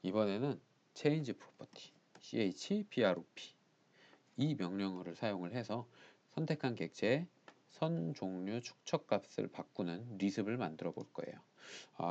이번에는 change property chprop 이 명령어를 사용을 해서 선택한 객체의 선 종류 축척 값을 바꾸는 리습을 만들어 볼 거예요.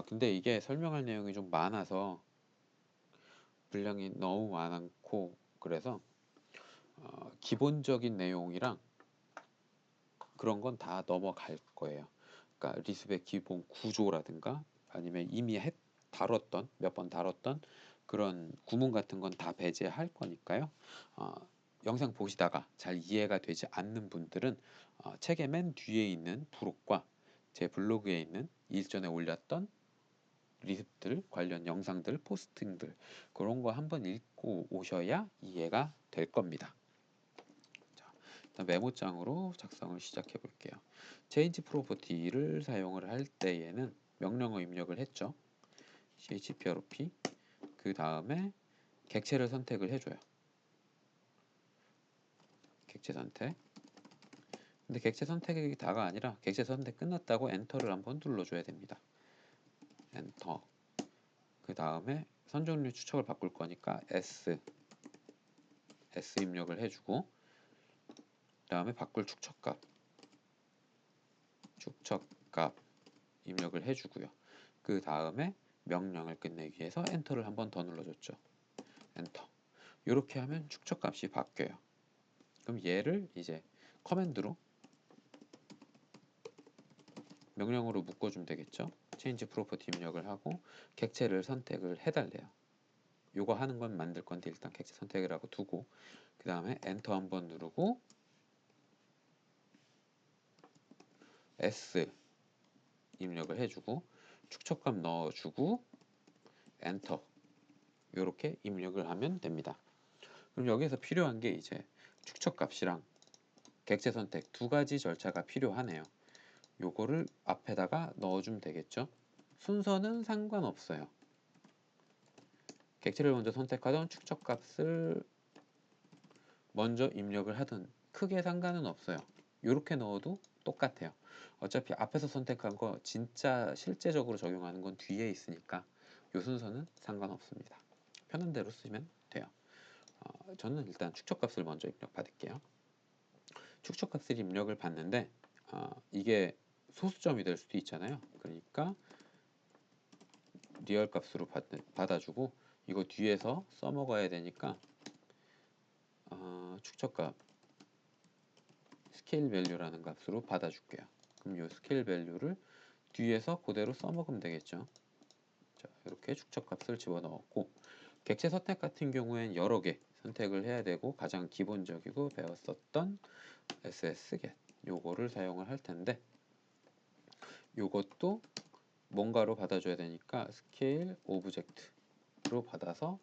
근데 이게 설명할 내용이 좀 많아서 분량이 너무 많고 그래서 기본적인 내용이랑 그런 건 다 넘어갈 거예요. 그러니까 리습의 기본 구조라든가 아니면 이미 다뤘던 몇 번 다뤘던 그런 구문 같은 건 다 배제할 거니까요. 영상 보시다가 잘 이해가 되지 않는 분들은 책의 맨 뒤에 있는 부록과 제 블로그에 있는 일전에 올렸던 리습들 관련 영상들 포스팅들 그런 거 한번 읽고 오셔야 이해가 될 겁니다. 자, 일단 메모장으로 작성을 시작해 볼게요. change property를 사용을 할 때에는 명령어 입력을 했죠. chprop 그 다음에 객체를 선택을 해줘요. 객체 선택. 근데 객체 선택이 다가 아니라 객체 선택 끝났다고 엔터를 한번 눌러줘야 됩니다. 엔터. 그 다음에 선종류 추척을 바꿀 거니까 S 입력을 해주고 그 다음에 바꿀 축척값 입력을 해주고요. 그 다음에 명령을 끝내기 위해서 엔터를 한번 더 눌러줬죠. 엔터. 이렇게 하면 축척값이 바뀌어요. 그럼 얘를 이제 커맨드로 명령어로 묶어주면 되겠죠. change property 입력을 하고 객체를 선택을 해달래요. 요거 하는 건 만들 건데 일단 객체 선택을 하고 두고 그 다음에 엔터 한번 누르고 S 입력을 해주고 축척값 넣어주고 엔터 이렇게 입력을 하면 됩니다. 그럼 여기서 필요한 게 이제 축척값이랑 객체 선택 두 가지 절차가 필요하네요. 요거를 앞에다가 넣어주면 되겠죠. 순서는 상관없어요. 객체를 먼저 선택하던 축척값을 먼저 입력을 하든 크게 상관은 없어요. 이렇게 넣어도 똑같아요. 어차피 앞에서 선택한 거 진짜 실제적으로 적용하는 건 뒤에 있으니까 요 순서는 상관없습니다. 편한 대로 쓰시면 돼요. 저는 일단 축척값을 먼저 입력 받을게요. 축척값을 입력을 받는데 이게 소수점이 될 수도 있잖아요. 그러니까 리얼 값으로 받아주고 이거 뒤에서 써먹어야 되니까 축척값 스케일 밸류라는 값으로 받아줄게요. 그럼 이 스케일 밸류를 뒤에서 그대로 써먹으면 되겠죠. 자, 이렇게 축척값을 집어넣었고 객체 선택 같은 경우엔 여러 개 선택을 해야 되고 가장 기본적이고 배웠었던 ssget 요거를 사용을 할 텐데 요것도 뭔가로 받아줘야 되니까 스케일 오브젝트로 받아서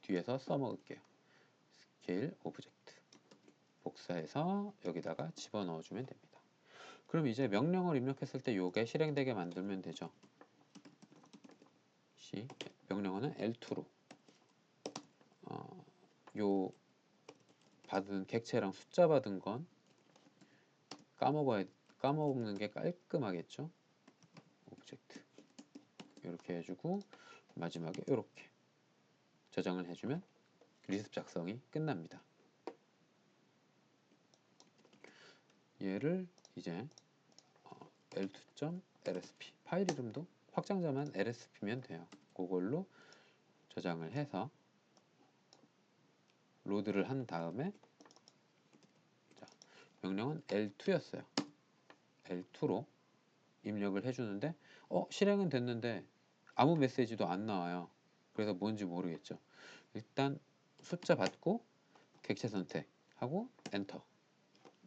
뒤에서 써먹을게요. 스케일 오브젝트 복사해서 여기다가 집어넣어주면 됩니다. 그럼 이제 명령을 입력했을 때 요게 실행되게 만들면 되죠. 명령어는 L2로 요 받은 객체랑 숫자 받은 건 까먹는 게 깔끔하겠죠. 오브젝트 이렇게 해주고 마지막에 이렇게 저장을 해주면 리습 작성이 끝납니다. 얘를 이제 l2.lsp 파일 이름도 확장자만 lsp면 돼요. 그걸로 저장을 해서 로드를 한 다음에 자, 명령은 L2였어요. L2로 입력을 해주는데 실행은 됐는데 아무 메시지도 안 나와요. 그래서 뭔지 모르겠죠. 일단 숫자 받고 객체 선택하고 엔터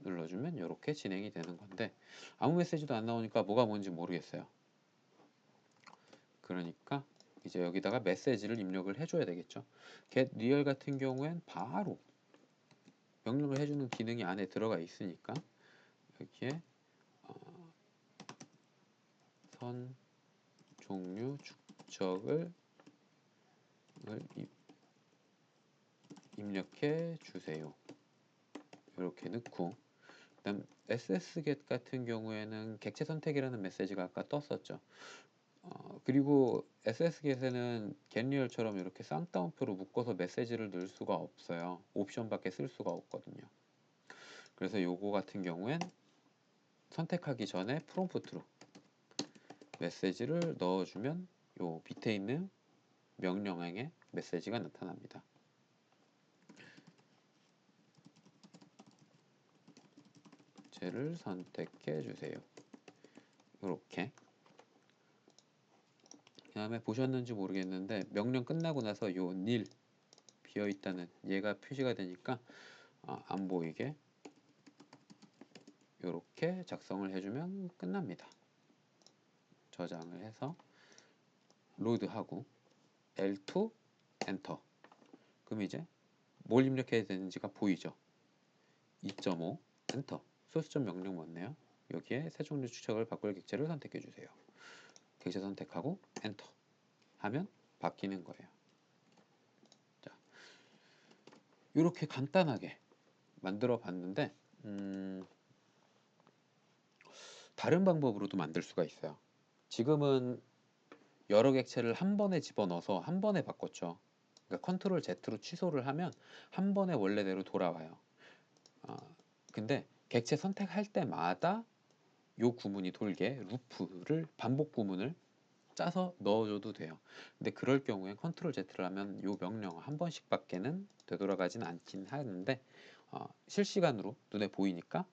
눌러주면 이렇게 진행이 되는 건데 아무 메시지도 안 나오니까 뭐가 뭔지 모르겠어요. 그러니까 이제 여기다가 메시지를 입력을 해줘야 되겠죠. get real 같은 경우엔 바로 명령을 해주는 기능이 안에 들어가 있으니까 여기에 선 종류 축적을 입력해 주세요. 이렇게 넣고 그다음 ssget 같은 경우에는 객체 선택이라는 메시지가 아까 떴었죠. 그리고 SS겟에는 겟리얼처럼 이렇게 쌍따옴표로 묶어서 메시지를 넣을 수가 없어요. 옵션밖에 쓸 수가 없거든요. 그래서 요거 같은 경우엔 선택하기 전에 프롬프트로 메시지를 넣어주면 요 밑에 있는 명령행에 메시지가 나타납니다. 쟤를 선택해 주세요. 이렇게. 그 다음에 보셨는지 모르겠는데 명령 끝나고 나서 요 nil 비어있다는 얘가 표시가 되니까 안 보이게 이렇게 작성을 해주면 끝납니다. 저장을 해서 로드하고 L2 엔터. 그럼 이제 뭘 입력해야 되는지가 보이죠. 2.5 엔터. 소스점 명령 맞네요. 여기에 새 종류 추적을 바꿀 객체를 선택해 주세요. 객체 선택하고 엔터 하면 바뀌는 거예요. 자, 이렇게 간단하게 만들어 봤는데 다른 방법으로도 만들 수가 있어요. 지금은 여러 객체를 한 번에 집어넣어서 한 번에 바꿨죠. 그러니까 컨트롤 Z로 취소를 하면 한 번에 원래대로 돌아와요. 근데 객체 선택할 때마다 요 구문이 돌게 루프를 반복 구문을 짜서 넣어줘도 돼요. 근데 그럴 경우엔 컨트롤 Z를 하면 요 명령 한 번씩밖에는 되돌아가진 않긴 하는데 실시간으로 눈에 보이니까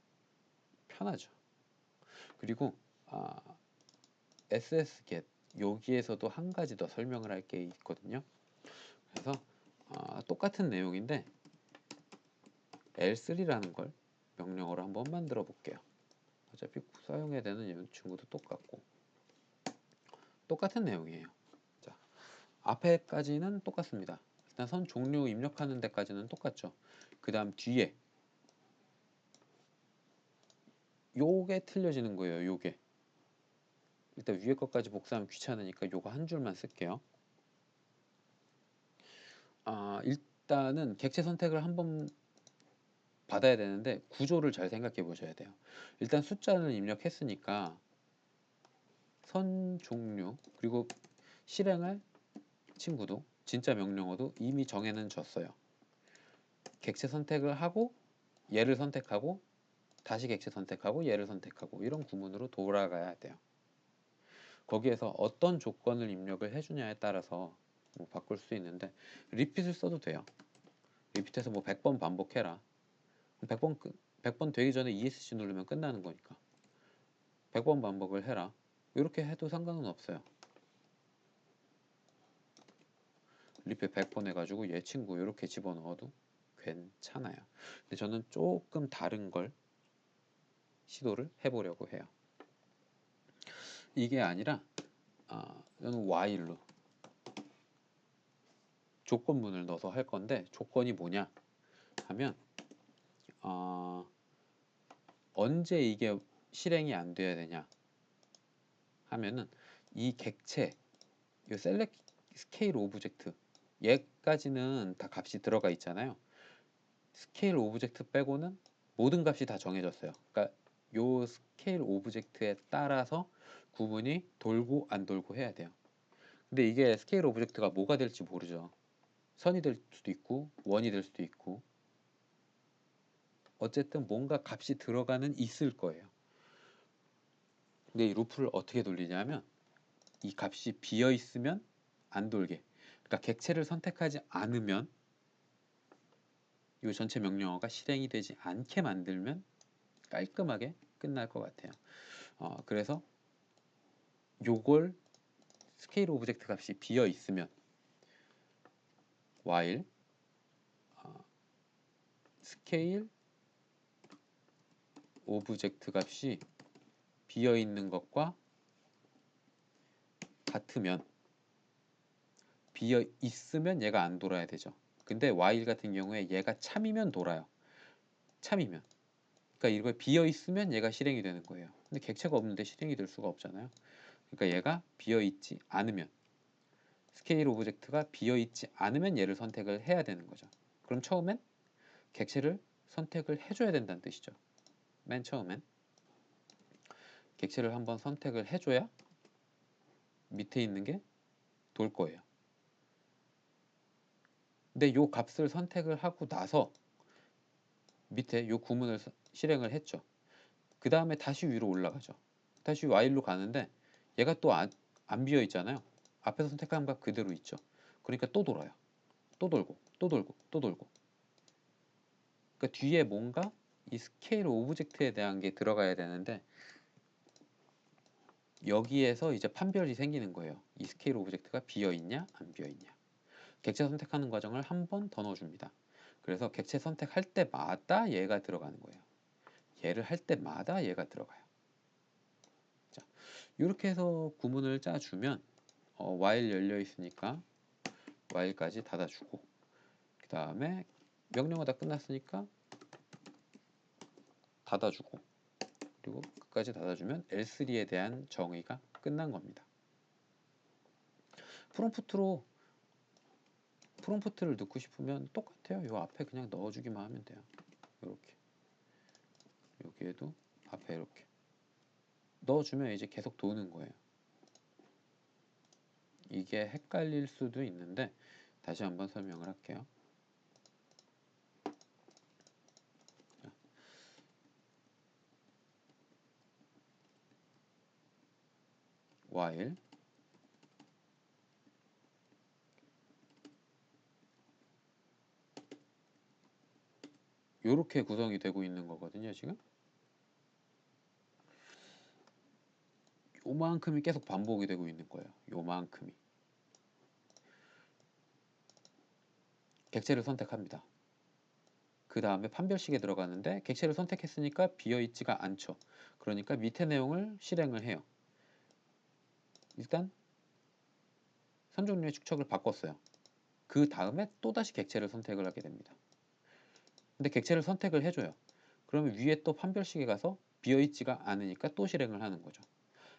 편하죠. 그리고 SSget 여기에서도 한 가지 더 설명을 할 게 있거든요. 그래서 똑같은 내용인데 L3라는 걸 명령어로 한번 만들어 볼게요. 어차피 사용해야 되는 이 친구도 똑같고 똑같은 내용이에요. 자, 앞에까지는 똑같습니다. 일단 선 종류 입력하는 데까지는 똑같죠. 그 다음 뒤에 요게 틀려지는 거예요. 요게 일단 위에 것까지 복사하면 귀찮으니까 요거 한 줄만 쓸게요. 일단은 객체 선택을 한번 받아야 되는데 구조를 잘 생각해 보셔야 돼요. 일단 숫자는 입력했으니까 선 종류 그리고 실행할 친구도 진짜 명령어도 이미 정해는 줬어요. 객체 선택을 하고 얘를 선택하고 다시 객체 선택하고 얘를 선택하고 이런 구문으로 돌아가야 돼요. 거기에서 어떤 조건을 입력을 해주냐에 따라서 뭐 바꿀 수 있는데 리핏을 써도 돼요. 리핏해서 뭐 100번 반복해라. 100번 되기 전에 ESC 누르면 끝나는 거니까 100번 반복을 해라. 이렇게 해도 상관은 없어요. 리핏 100번 해가지고 얘 친구 이렇게 집어넣어도 괜찮아요. 근데 저는 조금 다른 걸 시도를 해보려고 해요. 이게 아니라 저는 while로 조건문을 넣어서 할 건데 조건이 뭐냐 하면 언제 이게 실행이 안 돼야 되냐 하면은 이 객체 이 셀렉 스케일 오브젝트 얘까지는 다 값이 들어가 있잖아요. 스케일 오브젝트 빼고는 모든 값이 다 정해졌어요. 그러니까 요 스케일 오브젝트에 따라서 구문이 돌고 안 돌고 해야 돼요. 근데 이게 스케일 오브젝트가 뭐가 될지 모르죠. 선이 될 수도 있고 원이 될 수도 있고 어쨌든 뭔가 값이 들어가는 있을 거예요. 근데 이 루프를 어떻게 돌리냐면 이 값이 비어 있으면 안 돌게, 그러니까 객체를 선택하지 않으면 이 전체 명령어가 실행이 되지 않게 만들면 깔끔하게 끝날 것 같아요. 그래서 요걸 스케일 오브젝트 값이 비어 있으면 while 스케일 오브젝트 값이 비어 있는 것과 같으면 비어 있으면 얘가 안 돌아야 되죠. 근데 while 같은 경우에 얘가 참이면 돌아요. 참이면. 그러니까 이걸 비어 있으면 얘가 실행이 되는 거예요. 근데 객체가 없는데 실행이 될 수가 없잖아요. 그러니까 얘가 비어 있지 않으면 스케일 오브젝트가 비어 있지 않으면 얘를 선택을 해야 되는 거죠. 그럼 처음엔 객체를 선택을 해줘야 된다는 뜻이죠. 맨 처음엔 객체를 한번 선택을 해줘야 밑에 있는 게 돌 거예요. 근데 요 값을 선택을 하고 나서 밑에 요 구문을 실행을 했죠. 그 다음에 다시 위로 올라가죠. 다시 while로 가는데 얘가 또 안 비어 있잖아요. 앞에서 선택한 값 그대로 있죠. 그러니까 또 돌아요. 또 돌고 또 돌고 또 돌고. 그러니까 뒤에 뭔가 이 스케일 오브젝트에 대한 게 들어가야 되는데 여기에서 이제 판별이 생기는 거예요. 이 스케일 오브젝트가 비어 있냐 안 비어 있냐. 객체 선택하는 과정을 한 번 더 넣어줍니다. 그래서 객체 선택할 때마다 얘가 들어가는 거예요. 얘를 할 때마다 얘가 들어가요. 자, 이렇게 해서 구문을 짜주면 while 열려 있으니까 while까지 닫아주고 그 다음에 명령어 다 끝났으니까 닫아주고 그리고 끝까지 닫아주면 L3에 대한 정의가 끝난 겁니다. 프롬프트를 넣고 싶으면 똑같아요. 요 앞에 그냥 넣어주기만 하면 돼요. 이렇게 여기에도 앞에 이렇게 넣어주면 이제 계속 도는 거예요. 이게 헷갈릴 수도 있는데 다시 한번 설명을 할게요. while 요렇게 구성이 되고 있는 거거든요. 지금 요만큼이 계속 반복이 되고 있는 거예요. 요만큼이. 객체를 선택합니다. 그 다음에 판별식에 들어가는데 객체를 선택했으니까 비어있지가 않죠. 그러니까 밑에 내용을 실행을 해요. 일단 선종류의 축척을 바꿨어요. 그 다음에 또다시 객체를 선택을 하게 됩니다. 근데 객체를 선택을 해줘요. 그러면 위에 또 판별식에 가서 비어있지가 않으니까 또 실행을 하는 거죠.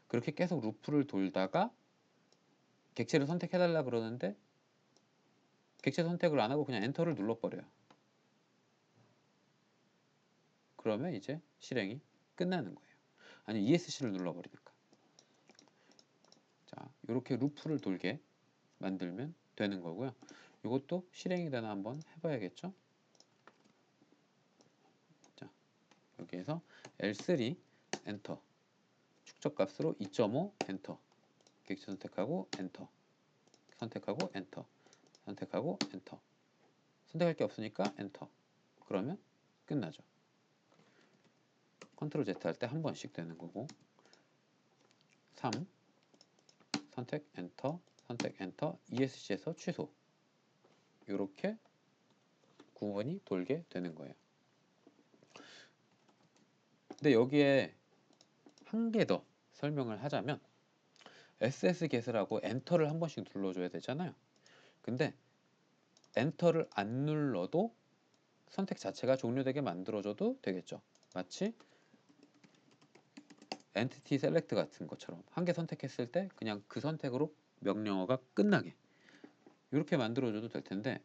그렇게 계속 루프를 돌다가 객체를 선택해달라 그러는데 객체 선택을 안 하고 그냥 엔터를 눌러버려요. 그러면 이제 실행이 끝나는 거예요. 아니 ESC를 눌러버리니까. 자, 이렇게 루프를 돌게 만들면 되는 거고요. 이것도 실행이 되나 한번 해봐야겠죠? 자, 여기에서 L3 엔터 축적값으로 2.5 엔터 객체 선택하고 엔터 선택하고 엔터 선택하고 엔터 선택할 게 없으니까 엔터 그러면 끝나죠. 컨트롤 Z 할 때 한 번씩 되는 거고 3 선택 엔터 선택 엔터 ESC에서 취소 이렇게 구문이 돌게 되는 거예요. 근데 여기에 한 개 더 설명을 하자면 SS겟이라고 엔터를 한 번씩 눌러줘야 되잖아요. 근데 엔터를 안 눌러도 선택 자체가 종료되게 만들어줘도 되겠죠. 마치 엔티티 셀렉트 같은 것처럼 한 개 선택했을 때 그냥 그 선택으로 명령어가 끝나게 이렇게 만들어줘도 될 텐데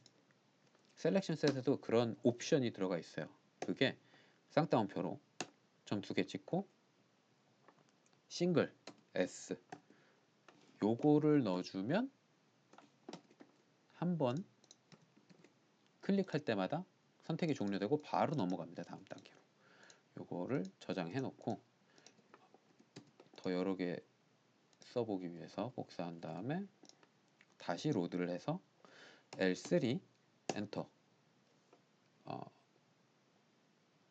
셀렉션 셋에도 그런 옵션이 들어가 있어요. 그게 쌍따옴표로 점 2개 찍고 싱글 S 요거를 넣어주면 한 번 클릭할 때마다 선택이 종료되고 바로 넘어갑니다. 다음 단계로. 요거를 저장해 놓고 더 여러 개 써보기 위해서 복사한 다음에 다시 로드를 해서 L3 엔터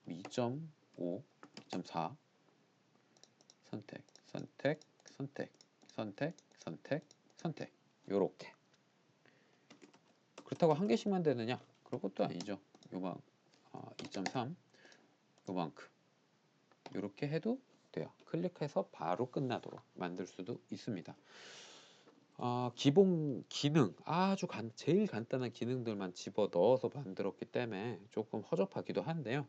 2.5 2.4 선택 선택 선택 선택 선택 선택 요렇게 그렇다고 한 개씩만 되느냐? 그런 것도 아니죠. 요만 2.3 요만큼 이렇게 해도 돼요. 클릭해서 바로 끝나도록 만들 수도 있습니다. 기본 기능 제일 간단한 기능들만 집어 넣어서 만들었기 때문에 조금 허접하기도 한데요.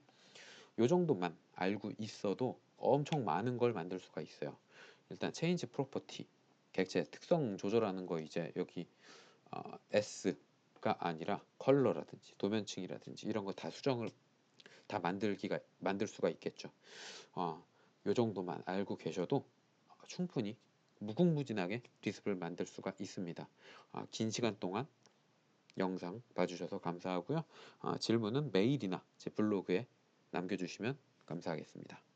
요 정도만 알고 있어도 엄청 많은 걸 만들 수가 있어요. 일단 체인지 프로퍼티 객체 특성 조절하는 거 이제 여기 S가 아니라 컬러라든지 도면층이라든지 이런 거 다 수정을 다 만들 수가 있겠죠. 요 정도만 알고 계셔도 충분히 무궁무진하게 리습을 만들 수가 있습니다. 긴 시간 동안 영상 봐주셔서 감사하고요. 질문은 메일이나 제 블로그에 남겨주시면 감사하겠습니다.